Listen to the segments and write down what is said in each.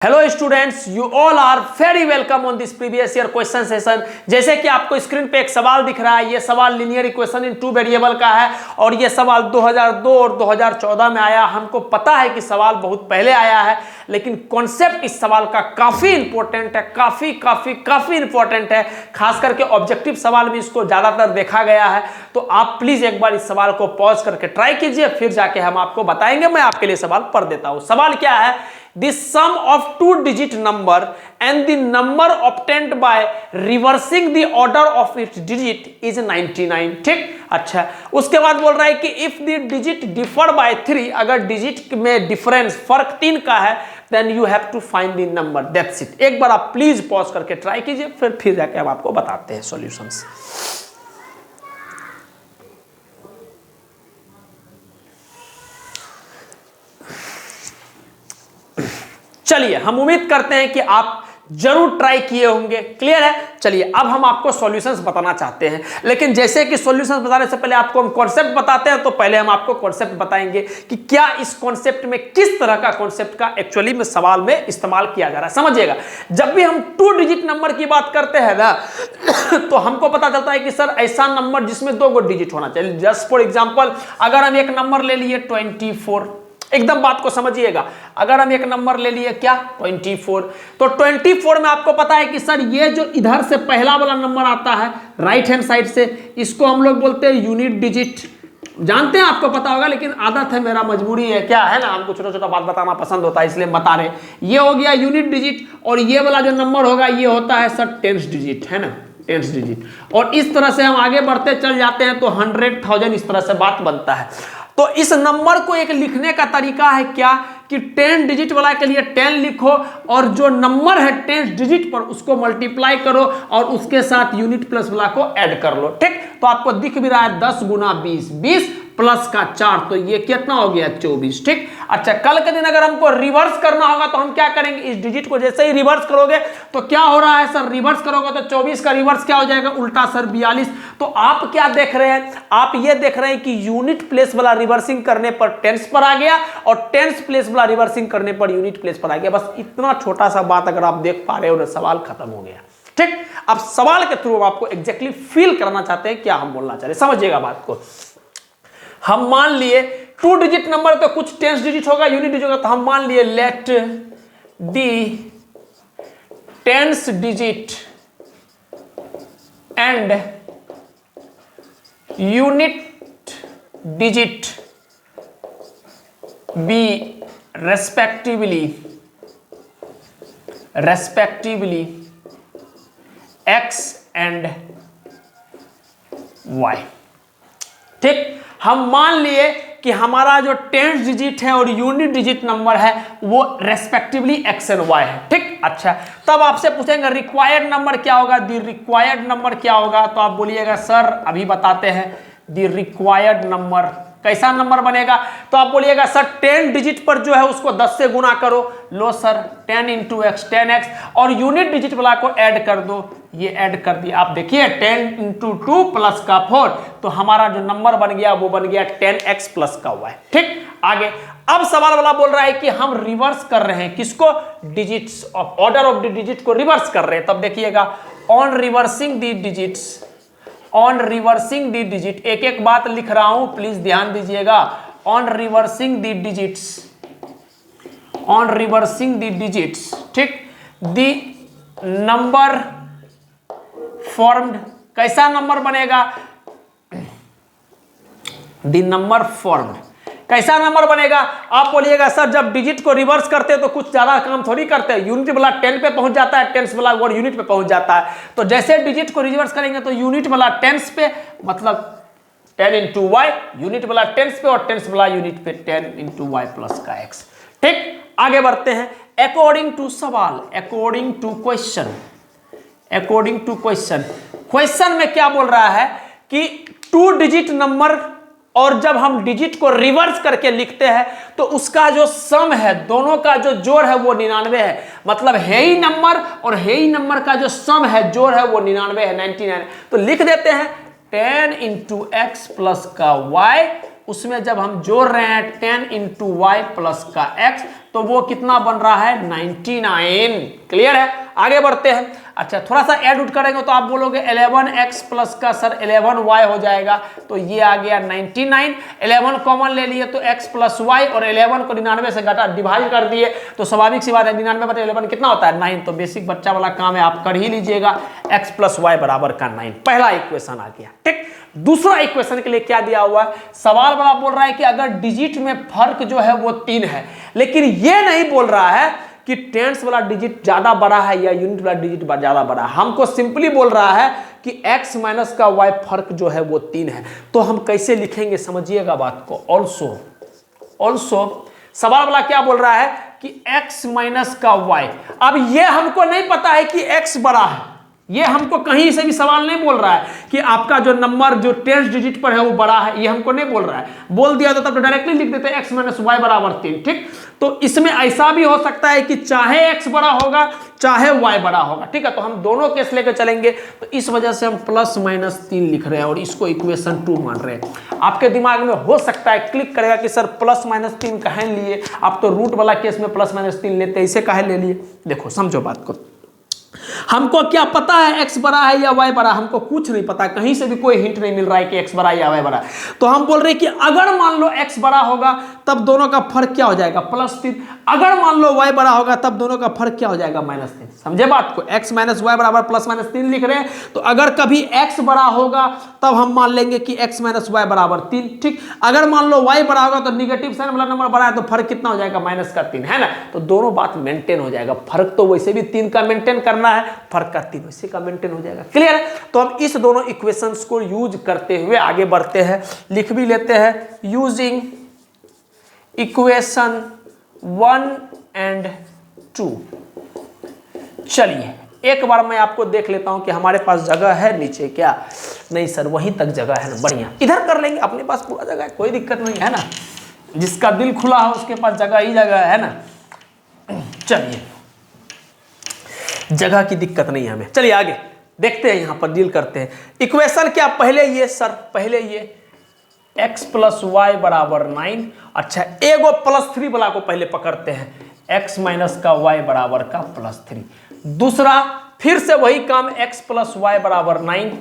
Hello students, you all are very welcome on this previous year question session. जैसे कि आपको screen पे एक सवाल दिख रहा है, ये सवाल linear equation in two variable का है और ये सवाल 2002 और 2014 में आया। हमको पता है कि सवाल बहुत पहले आया है, लेकिन कॉन्सेप्ट इस सवाल का काफी इंपॉर्टेंट है, काफी इंपॉर्टेंट है। खास करके ऑब्जेक्टिव सवाल में इसको ज्यादातर देखा गया है। तो आप प्लीज एक बार इस सवाल को पॉज करके ट्राई कीजिए, फिर जाके हम आपको बताएंगे। मैं आपके लिए सवाल पढ़ देता हूं। सवाल क्या है? The sum of two-digit number and the number obtained by reversing the order of its digit is 99। ठीक, अच्छा। उसके बाद बोल रहा है कि if the digit differ by 3, अगर डिजिट में डिफरेंस फर्क 3 का है, then you have to find the number। That's it। एक बार आप प्लीज पॉज करके ट्राई कीजिए, फिर जाके हम आपको बताते हैं सॉल्यूशंस। चलिए, हम उम्मीद करते हैं कि आप जरूर ट्राई किए होंगे। क्लियर है? चलिए, अब हम आपको सॉल्यूशंस बताना चाहते हैं, लेकिन जैसे कि सॉल्यूशंस बताने से पहले आपको हम कॉन्सेप्ट बताते हैं, तो पहले हम आपको कॉन्सेप्ट बताएंगे कि क्या इस कॉन्सेप्ट में किस तरह का कॉन्सेप्ट का एक्चुअली में सवाल में इस्तेमाल किया जा रहा है। समझिएगा, जब भी हम टू डिजिट नंबर की बात करते हैं ना तो हमको पता चलता है कि सर ऐसा नंबर जिसमें 2 डिजिट होना चाहिए। जस्ट फॉर एग्जाम्पल, अगर हम एक नंबर ले लिए 24, एकदम बात को समझिएगा। अगर हम एक नंबर ले लिए क्या 24, तो 24 में आपको पता है कि सर ये जो इधर से पहला वाला नंबर आता है राइट हैंड साइड से, इसको हम लोग बोलते हैं यूनिट डिजिट। जानते हैं, आपको पता होगा, लेकिन आदत है, मेरा मजबूरी है, क्या है ना, हमको छोटा छोटा बात बताना पसंद होता है, इसलिए बता रहे। ये हो गया यूनिट डिजिट, और ये वाला जो नंबर होगा ये होता है सर टेंस डिजिट, है ना, टेंस डिजिट। और इस तरह से हम आगे बढ़ते चल जाते हैं तो 100,000 इस तरह से बात बनता है। तो इस नंबर को एक लिखने का तरीका है क्या कि 10 डिजिट वाला के लिए 10 लिखो, और जो नंबर है 10 डिजिट पर उसको मल्टीप्लाई करो और उसके साथ यूनिट प्लस वाला को ऐड कर लो। ठीक, तो आपको दिख भी रहा है 10 गुना 20, 20 प्लस का 4, तो ये कितना हो गया 24। ठीक, अच्छा, कल के दिन अगर हमको रिवर्स करना होगा तो हम क्या करेंगे? इस डिजिट को जैसे ही रिवर्स करोगे तो क्या हो रहा है सर, रिवर्स करोगे तो 24 का रिवर्स क्या हो जाएगा? उल्टा सर 42। तो आप क्या देख रहे हैं? आप ये देख रहे हैं कि यूनिट प्लेस वाला रिवर्सिंग करने पर टेंस पर आ गया और टेंस प्लेस वाला रिवर्सिंग करने पर यूनिट प्लेस पर आ गया। बस इतना छोटा सा बात अगर आप देख पा रहे हो ना, सवाल खत्म हो गया। ठीक, अब सवाल के थ्रू आपको एग्जैक्टली फील कराना चाहते हैं क्या हम बोलना चाह रहे, समझिएगा बात को। हम मान लिए 2 डिजिट नंबर तो कुछ टेंस डिजिट होगा, यूनिट डिजिट होगा, तो हम मान लिए let the tens digit and unit digit be respectively x and y। ठीक, हम मान लिए कि हमारा जो 10 डिजिट है और यूनिट डिजिट नंबर है वो रेस्पेक्टिवली x एंड y है। ठीक, अच्छा, तब आपसे पूछेंगे रिक्वायर्ड नंबर क्या होगा? द रिक्वायर्ड नंबर क्या होगा? तो आप बोलिएगा सर अभी बताते हैं। द रिक्वायर्ड नंबर कैसा नंबर बनेगा? तो आप बोलिएगा सर 10 डिजिट पर जो है उसको 10 से गुना करो। लो सर, 10 इंटू एक्स 10x, और यूनिट डिजिट वाला को ऐड कर दो। ये ऐड कर दिया, आप देखिए 10 इंटू 2 प्लस का 4, तो हमारा जो नंबर बन गया वो बन गया 10x प्लस का y। ठीक, आगे अब सवाल वाला बोल रहा है कि हम रिवर्स कर रहे हैं किसको? Digits of order of the digit को रिवर्स कर रहे हैं। तब देखिएगा on reversing the digits, on reversing the digit, एक एक बात लिख रहा हूं, प्लीज ध्यान दीजिएगा। On reversing the digits, on reversing the digits, ठीक, द नंबर फॉर्म्ड, कैसा नंबर बनेगा? द नंबर फॉर्म्ड, कैसा नंबर बनेगा? आप बोलिएगा सर जब डिजिट को रिवर्स करते हैं तो कुछ ज्यादा काम थोड़ी करते हैं, यूनिट वाला 10 पे पहुंच जाता है, टेंस वाला 1 यूनिट पे पहुंच जाता है। तो जैसे डिजिट को रिवर्स करेंगे तो यूनिट वाला टेंस पे, मतलब 10 इंटू वाई, यूनिट वाला टेंस पे और टेंस वाला यूनिट पे 10 इंटू वाई प्लस का x। ठीक, आगे बढ़ते हैं। अकॉर्डिंग टू सवाल, according to question, according to question, question में क्या बोल रहा है कि 2 डिजिट नंबर और जब हम डिजिट को रिवर्स करके लिखते हैं तो उसका जो सम है, दोनों का जो जोड़ है वो 99 है। मतलब है ही नंबर और है ही नंबर का जो सम है, जोड़ है वो 99 है, 99। तो लिख देते हैं 10 इंटू एक्स प्लस का y, उसमें जब हम जोड़ रहे हैं 10 इंटू वाई प्लस का x, तो वो कितना बन रहा है 99। क्लियर है, आगे बढ़ते हैं। अच्छा, थोड़ा सा ऐड उठ करेंगे तो आप बोलोगे 11x प्लस का सर 11y हो जाएगा, तो ये आ गया 99। 11 कॉमन ले लिए तो x प्लस y, और 11 को 99 से घटा डिवाइड कर दिए तो स्वाभाविक सी बात है 99 बटे 11 कितना होता है 9। तो बेसिक बच्चा वाला काम है, आप कर ही लीजिएगा, x प्लस y बराबर का 9। पहला इक्वेशन आ गया। ठीक, दूसरा इक्वेशन के लिए क्या दिया हुआ है, सवाल वाला बोल रहा है कि अगर डिजिट में फर्क जो है वो 3 है, लेकिन ये नहीं बोल रहा है कि टेंस वाला डिजिट ज्यादा बड़ा है या यूनिट वाला डिजिट ज्यादा बड़ा है। हमको सिंपली बोल रहा है कि x माइनस का y फर्क जो है वो 3 है। तो हम कैसे लिखेंगे समझिएगा बात को। ऑल्सो सवाल वाला क्या बोल रहा है कि x माइनस का y। अब ये हमको नहीं पता है कि x बड़ा है, ये हमको कहीं से भी सवाल नहीं बोल रहा है कि आपका जो नंबर जो 10 डिजिट पर है वो बड़ा है, ये हमको नहीं बोल रहा है। बोल दिया तो तब तो डायरेक्टली लिख देते हैं x माइनस वाई बराबर 3। ठीक, तो इसमें ऐसा भी हो सकता है कि चाहे x बड़ा होगा चाहे y बड़ा होगा। ठीक है, तो हम दोनों केस लेकर चलेंगे, तो इस वजह से हम प्लस माइनस 3 लिख रहे हैं और इसको इक्वेशन 2 मान रहे हैं। आपके दिमाग में हो सकता है क्लिक करेगा कि सर प्लस माइनस 3 काहे लिए, आप तो रूट वाला केस में प्लस माइनस 3 लेते हैं, इसे काहे ले लिए। देखो समझो बात को, हमको क्या पता है x बड़ा है या y बड़ा, हमको कुछ नहीं पता, कहीं से भी कोई हिंट नहीं मिल रहा है कि x बड़ा है या y बड़ा है। तो हम बोल रहे हैं कि अगर मान लो x बड़ा होगा तब दोनों का फर्क क्या हो जाएगा +3, अगर मान लो y बड़ा होगा तब दोनों का फर्क क्या हो जाएगा -3। समझे बात को, x माइनस वाई बराबर +-3 लिख रहे हैं, तो अगर कभी x बड़ा होगा तब हम मान लेंगे कि x माइनस वाई बराबर 3। ठीक, अगर मान लो y बड़ा होगा तो निगेटिव साइन वाला नंबर बड़ा है तो फर्क कितना हो जाएगा -3, है ना। तो दोनों बात मेंटेन हो जाएगा, फर्क तो वैसे भी 3 का मेंटेन करना है, फर्क का 3 वैसे का मेंटेन हो जाएगा। क्लियर है, तो हम इस दोनों इक्वेशंस को यूज करते हुए आगे बढ़ते हैं, लिख भी लेते हैं। Using equation 1 and 2। चलिए एक बार मैं आपको देख लेता हूं कि हमारे पास जगह है नीचे क्या, नहीं सर वहीं तक जगह है ना, बढ़िया, इधर कर लेंगे, अपने पास पूरा जगह है, कोई दिक्कत नहीं है ना, जिसका दिल खुला है उसके पास जगह ही जगह है ना। चलिए जगह की दिक्कत नहीं है हमें, चलिए आगे देखते हैं, यहां पर डील करते हैं। इक्वेशन क्या, पहले ये सर, पहले ये x प्लस वाई बराबर 9। अच्छा, एगो +3 वाला को पहले पकड़ते हैं, x माइनस का y बराबर का +3। दूसरा फिर से वही काम, x प्लस वाई बराबर 9,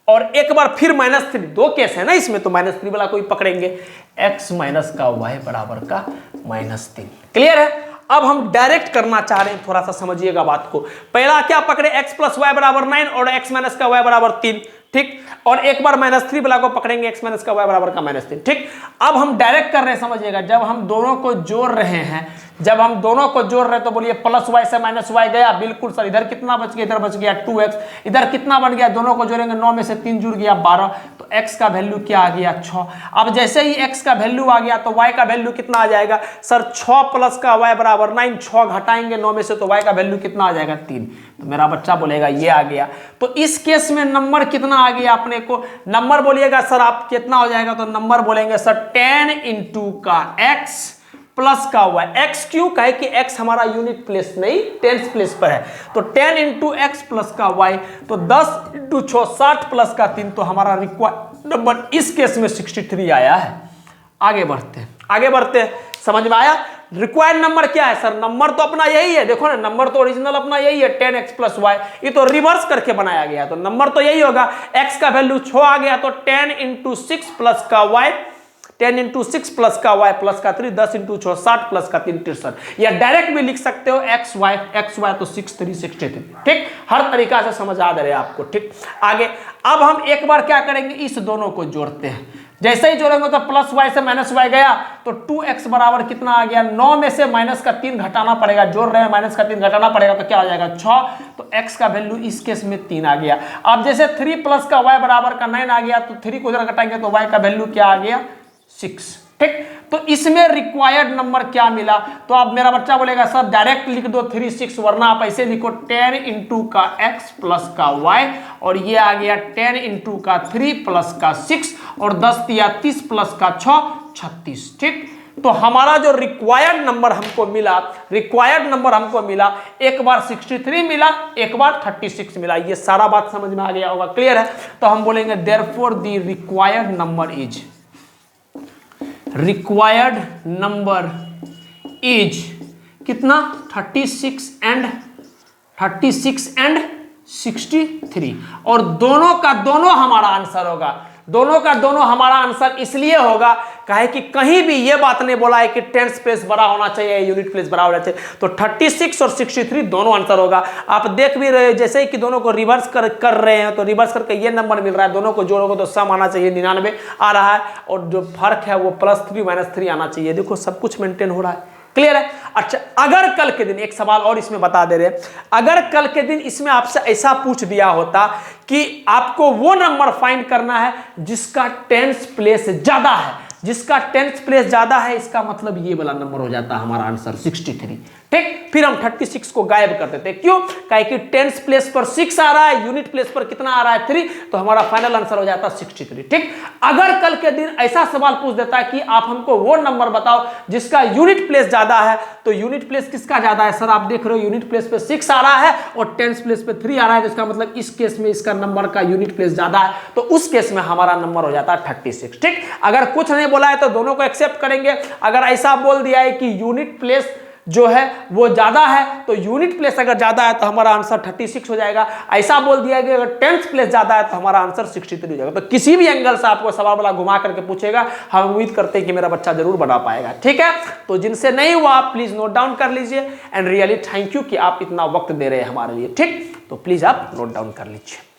और एक बार फिर -3, दो केस है ना इसमें, तो -3 वाला को ही पकड़ेंगे, x माइनस का y बराबर का -3। क्लियर है, अब हम डायरेक्ट करना चाह रहे हैं, थोड़ा सा समझिएगा बात को। पहला क्या पकड़े, x प्लस वाई बराबर 9 और x माइनस का y बराबर 3। ठीक, और एक बार -3 वाला को पकड़ेंगे, x माइनस का y बराबर का -3। ठीक, अब हम डायरेक्ट कर रहे हैं, समझिएगा, जब हम दोनों को जोड़ रहे हैं, जब हम दोनों को जोड़ रहे हैं तो बोलिए +y से -y गया, बिल्कुल सर, इधर कितना बच गया, इधर बच गया 2x, इधर कितना बन गया, दोनों को जोड़ेंगे 9 में से 3 जुड़ गया 12, तो x का वैल्यू क्या आ गया 6। अब जैसे ही x का वैल्यू आ गया तो y का वैल्यू कितना आ जाएगा सर, 6 प्लस का y बराबर 9, 6 घटाएंगे 9 में से तो y का वैल्यू कितना आ जाएगा 3। तो मेरा बच्चा बोलेगा ये आ गया। तो इस केस में नंबर कितना आ गया अपने को, नंबर बोलिएगा सर आप कितना हो जाएगा, तो नंबर बोलेंगे सर 10 इंटू का x प्लस का y। x क्यों, कहे कि x हमारा यूनिट प्लेस नहीं टेंस प्लेस पर है, तो 10 इंटू एक्स प्लस का y, तो 10 इंटू 6 60 प्लस का 3, तो हमारा रिक्वायर्ड नंबर इस केस में 63 आया है। आगे बढ़ते हैं, आगे बढ़ते हैं, समझ में आया। रिक्वायर्ड नंबर क्या है सर, नंबर तो अपना यही है, देखो ना नंबर तो ओरिजिनल अपना यही है 10x प्लस वाई, ये तो रिवर्स करके बनाया गया, तो नंबर तो यही होगा, x का वैल्यू 6 आ गया तो 10 इंटू 6 प्लस का y, 10 इंटू 6 प्लस का y प्लस का 3, 10 इंटू 6 60 प्लस का 3 63, या डायरेक्ट भी लिख सकते हो x y तो 6 3 63। ठीक, हर तरीका से समझ आ रहे आपको। ठीक, आगे अब हम एक बार क्या करेंगे, इस दोनों को जोड़ते हैं, जैसे ही जोड़ेंगे तो प्लस वाई से माइनस वाई गया, तो 2x बराबर कितना आ गया, 9 में से -3 घटाना पड़ेगा, जोड़ रहे हैं -3 घटाना पड़ेगा, तो क्या हो जाएगा 6, तो x का वैल्यू इस केस में 3 आ गया। अब जैसे 3 प्लस का y बराबर का 9 आ गया, तो 3 को इधर घटाएंगे तो y का वैल्यू क्या आ गया 6। ठीक, तो इसमें रिक्वायर्ड नंबर क्या मिला, तो अब मेरा बच्चा बोलेगा सर डायरेक्ट लिख दो 3 6, वरना आप ऐसे लिखो 10 इंटू का x प्लस का y, और ये आ गया 10 इंटू का 3 प्लस का 6, और 10 या 30 प्लस का 6 36। ठीक, तो हमारा जो रिक्वायर्ड नंबर हमको मिला, रिक्वायर्ड नंबर हमको मिला, एक बार 63 मिला, एक बार 36 मिला, ये सारा बात समझ में आ गया होगा। क्लियर है, तो हम बोलेंगे therefore the required number is कितना 36 एंड 63 और दोनों का दोनों हमारा आंसर होगा। दोनों का दोनों हमारा आंसर इसलिए होगा काहे कि कहीं भी ये बात नहीं बोला है कि टेंस प्लेस बड़ा होना चाहिए, यूनिट प्लेस बड़ा होना चाहिए। तो 36 और 63 दोनों आंसर होगा। आप देख भी रहे जैसे ही कि दोनों को रिवर्स कर रहे हैं, तो रिवर्स करके ये नंबर मिल रहा है, दोनों को जोड़ोगे तो सम आना चाहिए 99 आ रहा है, और जो फर्क है वो +3 -3 आना चाहिए। देखो सब कुछ मेंटेन हो रहा है, क्लियर है। अच्छा, अगर कल के दिन एक सवाल और इसमें बता दे रहे हैं, अगर कल के दिन इसमें आपसे ऐसा पूछ दिया होता कि आपको वो नंबर फाइंड करना है जिसका टेंस प्लेस ज्यादा है, जिसका टेंस प्लेस ज्यादा है, इसका मतलब ये वाला नंबर हो जाता है हमारा आंसर 63, ठीक। फिर हम 36 को गायब कर देते हैं, क्यों? काहे कि टेंस प्लेस पर 6 आ रहा है, यूनिट प्लेस पर कितना आ रहा है 3, तो हमारा फाइनल आंसर हो जाता है 63, ठीक। अगर कल के दिन ऐसा सवाल पूछ देता है कि आप हमको वो नंबर बताओ जिसका यूनिट प्लेस ज्यादा है, तो यूनिट प्लेस किसका ज्यादा है? सर आप देख रहे हो यूनिट प्लेस पे 6 आ रहा है और टेंस प्लेस पे 3 आ रहा है, जिसका मतलब इस केस में इसका नंबर का यूनिट प्लेस ज्यादा है, तो उस केस में हमारा नंबर हो जाता है 36, ठीक। अगर कुछ नहीं बोला है तो दोनों को एक्सेप्ट करेंगे। अगर ऐसा बोल दिया है कि यूनिट प्लेस जो है वो ज्यादा है, तो यूनिट प्लेस अगर ज्यादा है तो हमारा आंसर 36 हो जाएगा। ऐसा बोल दिया कि अगर टेंस प्लेस ज्यादा है तो हमारा आंसर 63 हो जाएगा। तो किसी भी एंगल से आपको सवाल वाला घुमा करके पूछेगा, हम उम्मीद करते हैं कि मेरा बच्चा जरूर बना पाएगा, ठीक है। तो जिनसे नहीं हुआ आप प्लीज नोट डाउन कर लीजिए, एंड रियली थैंक यू कि आप इतना वक्त दे रहे हैं हमारे लिए, ठीक। तो प्लीज आप नोट डाउन कर लीजिए।